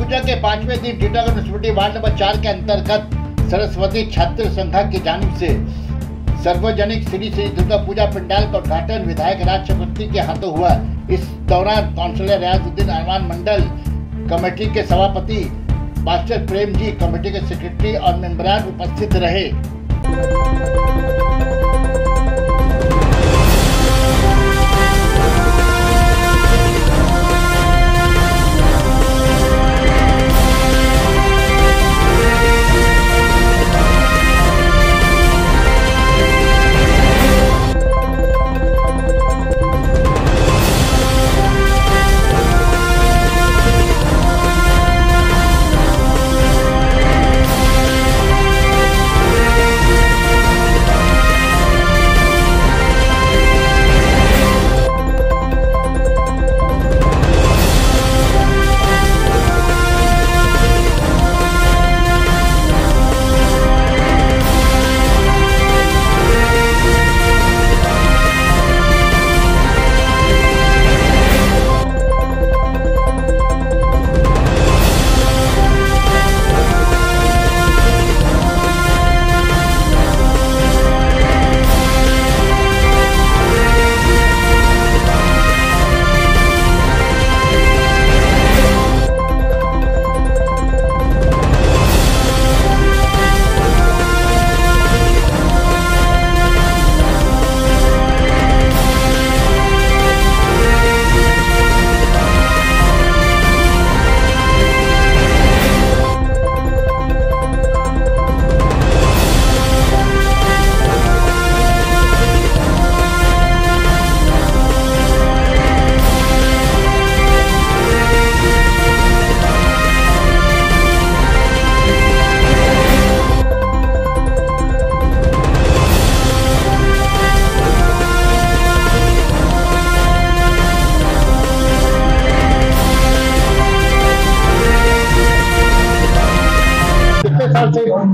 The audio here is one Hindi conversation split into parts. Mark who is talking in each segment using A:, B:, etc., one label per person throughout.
A: पूजा के 5वें दिन टीटागढ़ म्युनिसिपैलिटी वार्ड नंबर 4 के अंतर्गत सरस्वती छात्र संघ की जानिब से सार्वजनिक श्री दुर्गा पूजा पंडाल का उद्घाटन विधायक राज चक्रवर्ती के हाथों हुआ। इस दौरान काउंसिलर रियाजुद्दीन अरमान मंडल, कमेटी के सभापति मास्टर प्रेम जी, कमेटी के सेक्रेटरी और मेंबरान उपस्थित रहे।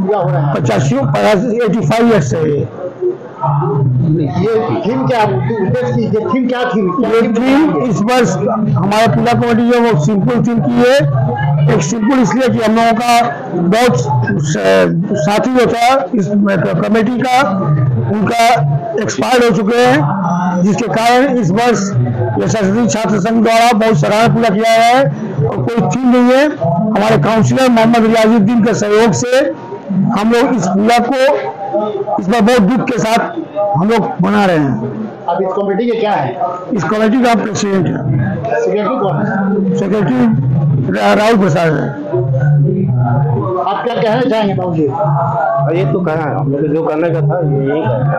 A: पूरा हो रहा है 85 ईयर्स से। ये थीम क्या, ये थीम क्या थी? ये थीम इस वर्ष हमारा पूजा कमेटी जो वो सिंपल थीम की है। एक सिंपल इसलिए कि हम लोगों का बहुत साथी जो था इस कमेटी का, उनका एक्सपायर्ड हो चुके हैं, जिसके कारण इस वर्ष ये सरस्वती छात्र संघ द्वारा बहुत सराहना पूरा किया है और कोई थीम नहीं है। हमारे काउंसिलर मोहम्मद रियाजुद्दीन के सहयोग से हम लोग इस पूजा को इस बार बहुत दुख के साथ हम लोग मना रहे हैं। अब इस कमेटी के क्या है? इस कमेटी का प्रेसिडेंट है। सेक्रेटरी कौन है? सेक्रेटरी राहुल प्रसाद है। आप क्या कहना चाहेंगे बाबू जी?
B: ये तो कहना है, हम लोग जो करने का था यही करना।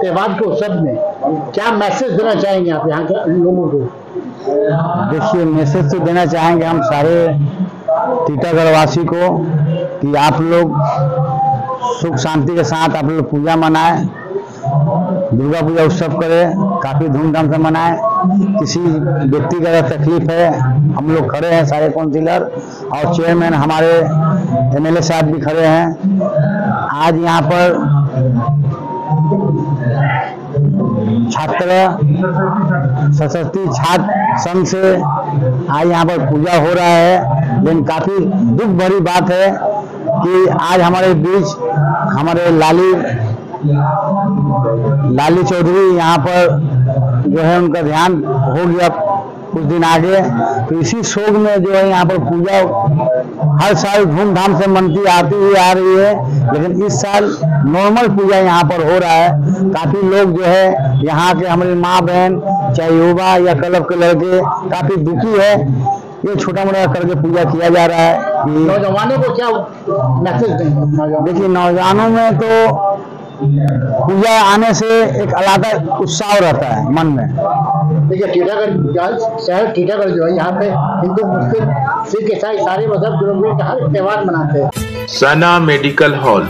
A: त्योहार के उत्सव में क्या मैसेज देना चाहेंगे आप यहाँ के लोगों को?
B: देखिए, मैसेज तो देना चाहेंगे हम सारे टीटागढ़ वासी को कि आप लोग सुख शांति के साथ आप लोग पूजा मनाएं, दुर्गा पूजा उत्सव करें, काफी धूमधाम से मनाएं। किसी व्यक्ति का अगर तकलीफ है, हम लोग खड़े हैं सारे काउंसिलर और चेयरमैन हमारे एमएलए साहब भी खड़े हैं। आज यहाँ पर छात्र सरस्वती छात्र संघ से आज यहाँ पर पूजा हो रहा है, लेकिन काफी दुख भरी बात है कि आज हमारे बीच हमारे लाली चौधरी यहाँ पर जो है उनका ध्यान हो गया कुछ दिन आगे। तो इसी शोक में जो है यहाँ पर पूजा हर साल धूमधाम से मनती आती हुई आ रही है, लेकिन इस साल नॉर्मल पूजा यहाँ पर हो रहा है। काफी लोग जो है यहाँ के हमारी माँ बहन, चाहे युवा या क्लब के लड़के, काफी दुखी है। ये छोटा मोटा करके पूजा किया जा रहा है।
A: नौजवानों को क्या मैसेज देंगे?
B: देखिए, नौजवानों में तो पूजा आने से एक अलग उत्साह रहता है मन में।
A: देखिए, टीटागढ़ शहर टीटागढ़ जो है, यहाँ पे हिंदू, मुस्लिम, सिख, ईसाई सारे मजहब जो लोग हर त्योहार मनाते हैं।
C: सना medical hall,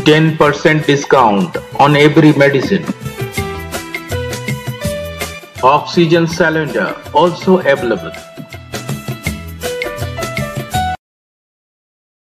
C: 10% discount on every medicine. Oxygen cylinder also available.